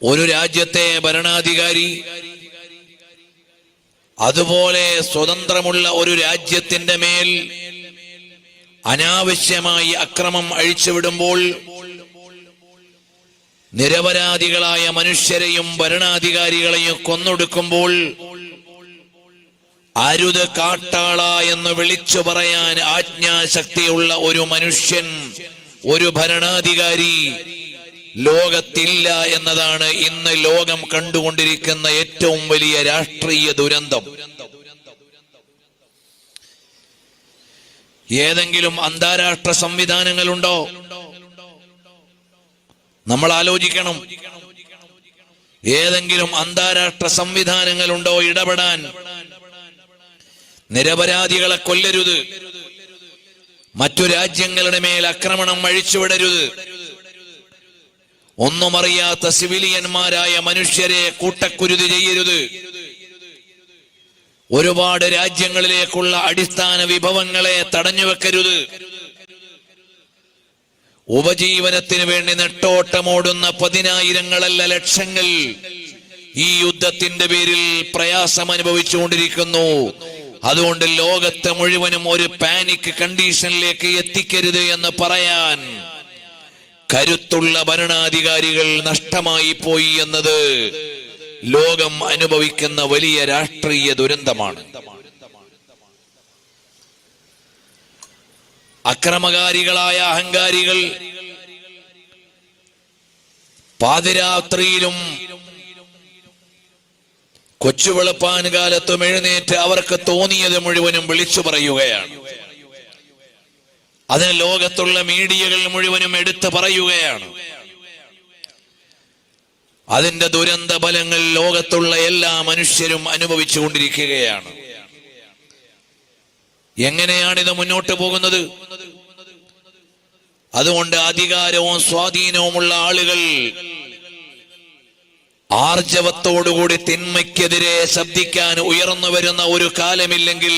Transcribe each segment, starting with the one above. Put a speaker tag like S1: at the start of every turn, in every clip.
S1: ഒരു രാജ്യത്തെ ഭരണാധികാരി അതുപോലെ സ്വതന്ത്രമുള്ള ഒരു രാജ്യത്തിന്റെ മേൽ അനാവശ്യമായി അക്രമം അഴിച്ചുവിടുമ്പോൾ നിരപരാധികളായ മനുഷ്യരെയും ഭരണാധികാരികളെയും കൊന്നൊടുക്കുമ്പോൾ അരുത് കാട്ടാള എന്ന് വിളിച്ചു പറയാൻ ആജ്ഞാശക്തിയുള്ള ഒരു മനുഷ്യൻ, ഒരു ഭരണാധികാരി ലോകത്തില്ല എന്നതാണ് ഇന്ന് ലോകം കണ്ടുകൊണ്ടിരിക്കുന്ന ഏറ്റവും വലിയ രാഷ്ട്രീയ ദുരന്തം. ഏതെങ്കിലും അന്താരാഷ്ട്ര സംവിധാനങ്ങളുണ്ടോ? നമ്മൾ ആലോചിക്കണം. ഏതെങ്കിലും അന്താരാഷ്ട്ര സംവിധാനങ്ങളുണ്ടോ ഇടപെടാൻ? നിരപരാധികളെ കൊല്ലരുത്, മറ്റു രാജ്യങ്ങളുടെ മേൽ ആക്രമണം അഴിച്ചുവിടരുത്, ഒന്നും അറിയാത്ത സിവിലിയന്മാരായ മനുഷ്യരെ കൂട്ടക്കുരുതി ചെയ്യരുത്, ഒരുപാട് രാജ്യങ്ങളിലേക്കുള്ള അടിസ്ഥാന വിഭവങ്ങളെ തടഞ്ഞുവെക്കരുത്, ഉപജീവനത്തിന് വേണ്ടി നെട്ടോട്ടമോടുന്ന പതിനായിരങ്ങളല്ല ലക്ഷങ്ങൾ ഈ യുദ്ധത്തിന്റെ പേരിൽ പ്രയാസം അനുഭവിച്ചുകൊണ്ടിരിക്കുന്നു. അതുകൊണ്ട് ലോകത്തെ മുഴുവനും ഒരു പാനിക് കണ്ടീഷനിലേക്ക് എത്തിക്കരുത് എന്ന് പറയാൻ കരുത്തുള്ള ഭരണാധികാരികൾ നഷ്ടമായി പോയി എന്നത് ലോകം അനുഭവിക്കുന്ന വലിയ രാഷ്ട്രീയ ദുരന്തമാണ്. അക്രമകാരികളായ അഹങ്കാരികൾ പാതിരാത്രിയിലും കൊച്ചുവെളുപ്പാൻ കാലത്തും എഴുന്നേറ്റ് അവർക്ക് തോന്നിയത് മുഴുവനും വിളിച്ചു പറയുകയാണ്. അതിന് ലോകത്തുള്ള മീഡിയകൾ മുഴുവനും എടുത്തു പറയുകയാണ്. അതിന്റെ ദുരന്ത ഫലങ്ങൾ ലോകത്തുള്ള എല്ലാ മനുഷ്യരും അനുഭവിച്ചുകൊണ്ടിരിക്കുകയാണ്. എങ്ങനെയാണിത് മുന്നോട്ട് പോകുന്നത്? അതുകൊണ്ട് അധികാരവും സ്വാധീനവുമുള്ള ആളുകൾ ആർജവത്തോടുകൂടി തിന്മയ്ക്കെതിരെ ശബ്ദിക്കാൻ ഉയർന്നു വരുന്ന ഒരു കാലമില്ലെങ്കിൽ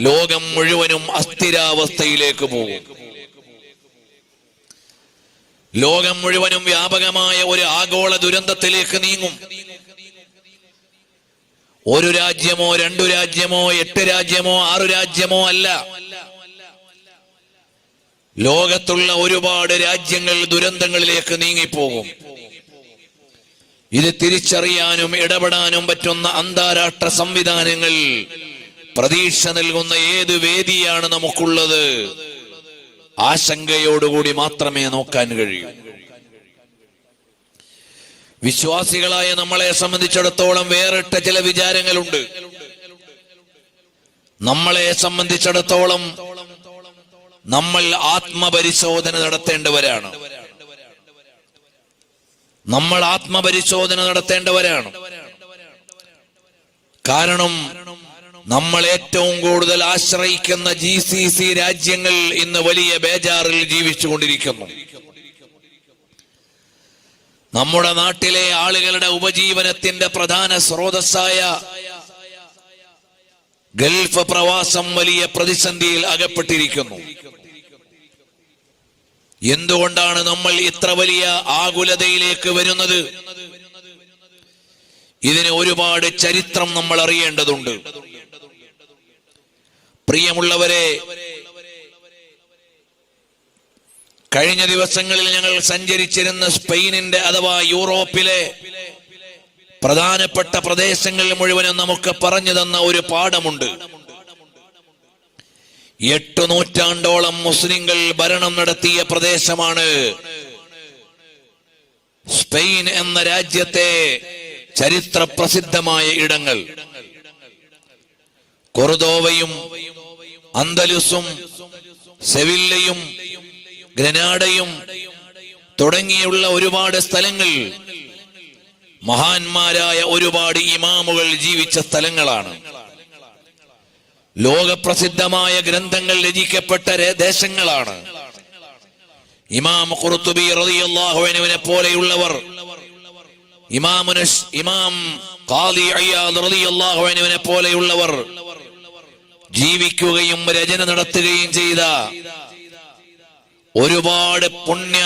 S1: ലോകം മുഴുവനും അസ്ഥിരാവസ്ഥയിലേക്ക് പോകും. ലോകം മുഴുവനും വ്യാപകമായ ഒരു ആഗോള ദുരന്തത്തിലേക്ക് നീങ്ങും. ഒരു രാജ്യമോ, 2 രാജ്യമോ, 8 രാജ്യമോ, 6 രാജ്യമോ അല്ല, ലോകത്തുള്ള ഒരുപാട് രാജ്യങ്ങൾ ദുരന്തങ്ങളിലേക്ക് നീങ്ങിപ്പോകും. ഇത് തിരിച്ചറിയാനും ഇടപെടാനും പറ്റുന്ന അന്താരാഷ്ട്ര സംവിധാനങ്ങൾ, പ്രതീക്ഷ നൽകുന്ന ഏത് വേദിയാണ് നമുക്കുള്ളത്? ആശങ്കയോടുകൂടി മാത്രമേ നോക്കാൻ കഴിയൂ. വിശ്വാസികളായ നമ്മളെ സംബന്ധിച്ചിടത്തോളം വേറിട്ട ചില വിചാരങ്ങളുണ്ട്. നമ്മളെ സംബന്ധിച്ചിടത്തോളം നമ്മൾ ആത്മപരിശോധന നടത്തേണ്ടവരാണ്. നമ്മൾ ആത്മപരിശോധന നടത്തേണ്ടവരാണ്. കാരണം നമ്മൾ ഏറ്റവും കൂടുതൽ ആശ്രയിക്കുന്ന GCC രാജ്യങ്ങൾ ഇന്ന് വലിയ ബേജാറിൽ ജീവിച്ചുകൊണ്ടിരിക്കുന്നു. നമ്മുടെ നാട്ടിലെ ആളുകളുടെ ഉപജീവനത്തിന്റെ പ്രധാന സ്രോതസ്സായ ഗൾഫ് പ്രവാസം വലിയ പ്രതിസന്ധിയിൽ അകപ്പെട്ടിരിക്കുന്നു. എന്തുകൊണ്ടാണ് നമ്മൾ ഇത്ര വലിയ ആകുലതയിലേക്ക് വരുന്നത്? ഇതിന് ഒരുപാട് ചരിത്രം നമ്മൾ അറിയേണ്ടതുണ്ട്. പ്രിയമുള്ളവരെ, കഴിഞ്ഞ ദിവസങ്ങളിൽ ഞങ്ങൾ സഞ്ചരിച്ചിരുന്ന സ്പെയിനിന്റെ അഥവാ യൂറോപ്പിലെ പ്രധാനപ്പെട്ട പ്രദേശങ്ങൾ മുഴുവനും നമുക്ക് പറഞ്ഞു തന്ന ഒരു പാഠമുണ്ട്. 8 നൂറ്റാണ്ടോളം മുസ്ലിങ്ങൾ ഭരണം നടത്തിയ പ്രദേശമാണ് സ്പെയിൻ എന്ന രാജ്യത്തെ ചരിത്ര പ്രസിദ്ധമായ ഇടങ്ങൾ. കൊർദോവയും അന്തലുസും സെവില്ലയും ഗ്രനാഡയും തുടങ്ങിയുള്ള ഒരുപാട് സ്ഥലങ്ങൾ, മഹാന്മാരായ ഒരുപാട് ഇമാമുകൾ ജീവിച്ച സ്ഥലങ്ങളാണ്. ലോകപ്രസിദ്ധമായ ഗ്രന്ഥങ്ങൾ രചിക്കപ്പെട്ട ദേശങ്ങളാണ്. ഇമാം ഖുർത്തുബി റളിയല്ലാഹു അൻഹുവിനെ പോലെയുള്ളവർ, ഇമാം ഖാദി ഇയാദ് റളിയല്ലാഹു അൻഹുവിനെ പോലെയുള്ളവർ ജീവിക്കുകയും രചന നടത്തുകയും ചെയ്ത ഒരുപാട് പുണ്യ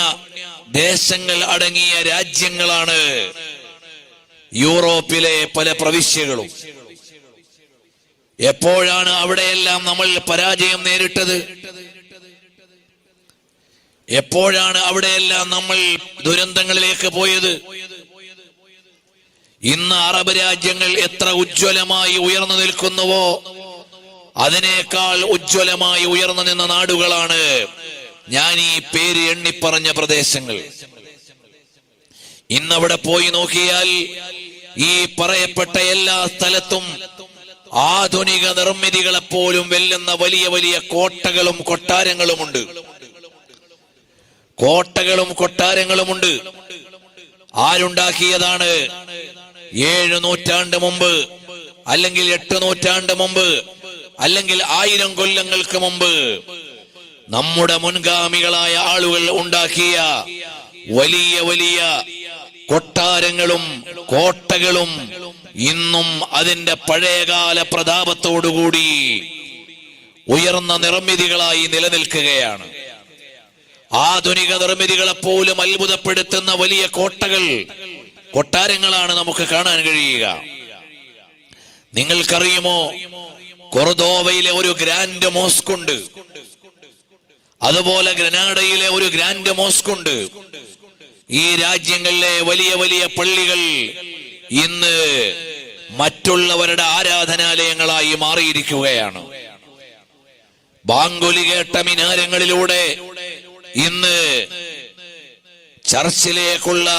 S1: ദേശങ്ങൾ അടങ്ങിയ രാജ്യങ്ങളാണ് യൂറോപ്പിലെ പല പ്രവിശ്യകളും. എപ്പോഴാണ് അവിടെയെല്ലാം നമ്മൾ പരാജയം നേരിട്ടത്? എപ്പോഴാണ് അവിടെയെല്ലാം നമ്മൾ ദുരന്തങ്ങളിലേക്ക് പോയത്? ഇന്ന് അറബ് രാജ്യങ്ങൾ എത്ര ഉജ്ജ്വലമായി ഉയർന്നു നിൽക്കുന്നുവോ അതിനേക്കാൾ ഉജ്ജ്വലമായി ഉയർന്നു നിന്ന നാടുകളാണ് ഞാൻ ഈ പേര് എണ്ണിപ്പറഞ്ഞ പ്രദേശങ്ങൾ. ഇന്നവിടെ പോയി നോക്കിയാൽ ഈ പറയപ്പെട്ട എല്ലാ സ്ഥലത്തും ആധുനിക നിർമ്മിതികളെപ്പോലും വെല്ലുന്ന വലിയ വലിയ കോട്ടകളും കൊട്ടാരങ്ങളുമുണ്ട്. കോട്ടകളും കൊട്ടാരങ്ങളുമുണ്ട്. ആരുണ്ടാക്കിയതാണ്? 7 നൂറ്റാണ്ട് മുമ്പ്, അല്ലെങ്കിൽ 8 നൂറ്റാണ്ട് മുമ്പ്, അല്ലെങ്കിൽ 1000 കൊല്ലങ്ങൾക്ക് മുമ്പ് നമ്മുടെ മുൻഗാമികളായ ആളുകൾ ഉണ്ടാക്കിയ വലിയ വലിയ കൊട്ടാരങ്ങളും കോട്ടകളും ഇന്നും അതിന്റെ പഴയകാല പ്രതാപത്തോടുകൂടി ഉയർന്ന നിർമ്മിതികളായി നിലനിൽക്കുകയാണ്. ആധുനിക നിർമ്മിതികളെപ്പോലും അത്ഭുതപ്പെടുത്തുന്ന വലിയ കോട്ടകൾ, കൊട്ടാരങ്ങളാണ് നമുക്ക് കാണാൻ കഴിയുക. നിങ്ങൾക്കറിയുമോ, കൊർദോവയിലെ ഒരു ഗ്രാൻഡ് മോസ്ക് ഉണ്ട്. അതുപോലെ ഗ്രനാഡയിലെ ഒരു ഗ്രാൻഡ് മോസ്ക് ഉണ്ട്. ഈ രാജ്യങ്ങളിലെ വലിയ വലിയ പള്ളികൾ ഇന്ന് മറ്റുള്ളവരുടെ ആരാധനാലയങ്ങളായി മാറിയിരിക്കുകയാണ്. ബാങ്കുലി കേട്ട മിനാരങ്ങളിലൂടെ ഇന്ന് ചർച്ചിലേക്കുള്ള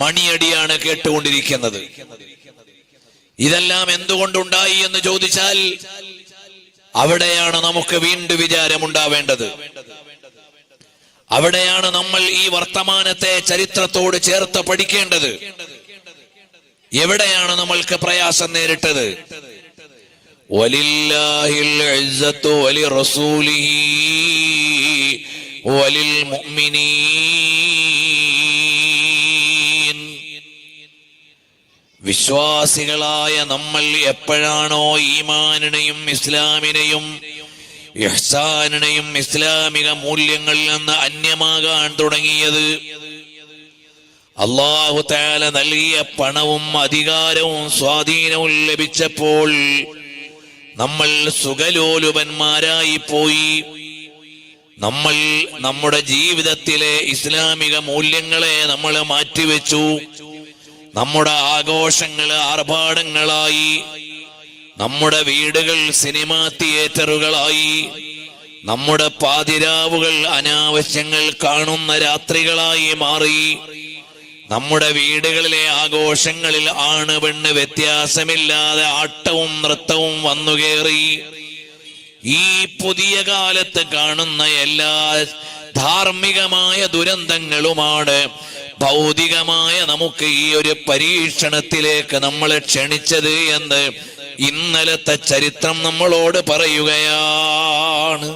S1: മണിയടിയാണ് കേട്ടുകൊണ്ടിരിക്കുന്നത്. ഇതെല്ലാം എന്തുകൊണ്ടുണ്ടായി എന്ന് ചോദിച്ചാൽ അവിടെയാണ് നമുക്ക് വീണ്ടും വിചാരമുണ്ടാവേണ്ടത്. അവിടെയാണ് നമ്മൾ ഈ വർത്തമാനത്തെ ചരിത്രത്തോട് ചേർത്ത് പഠിക്കേണ്ടത്. എവിടെയാണ് നമ്മൾക്ക് പ്രയാസം നേരിട്ടത്? വലില്ലാഹിൽ ഇസ്സത്തു വലിറസൂലിഹി വലിൽ മുഅ്മിനീൻ. വിശ്വാസികളായ നമ്മൾ എപ്പോഴാണോ ഈമാനിനെയും ഇസ്ലാമിനെയും ഇഹ്സാനിനെയും ഇസ്ലാമിക മൂല്യങ്ങളിൽ നിന്ന് അന്യമാകാൻ തുടങ്ങിയത്, അല്ലാഹു തആല നൽകിയ പണവും അധികാരവും സ്വാധീനവും ലഭിച്ചപ്പോൾ നമ്മൾ സുഖലോലുപന്മാരായി പോയി. നമ്മൾ നമ്മുടെ ജീവിതത്തിലെ ഇസ്ലാമിക മൂല്യങ്ങളെ നമ്മൾ മാറ്റിവെച്ചു. നമ്മുടെ ആഘോഷങ്ങള് ആർഭാടങ്ങളായി, നമ്മുടെ വീടുകൾ സിനിമാ തിയേറ്ററുകളായി, നമ്മുടെ പാതിരാവുകൾ അനാവശ്യങ്ങൾ കാണുന്ന രാത്രികളായി മാറി. നമ്മുടെ വീടുകളിലെ ആഘോഷങ്ങളിൽ ആണ് പെണ്ണ് വ്യത്യാസമില്ലാതെ ആട്ടവും നൃത്തവും വന്നുകേറി. ഈ പുതിയ കാലത്ത് കാണുന്ന എല്ലാ ധാർമ്മികമായ ദുരന്തങ്ങളുമാണ് ഭൗതികമായ നമുക്ക് ഈ ഒരു പരീക്ഷണത്തിലേക്ക് നമ്മളെ ക്ഷണിച്ചത് എന്ന് ഇന്നലത്തെ ചരിത്രം നമ്മളോട് പറയുകയാണ്.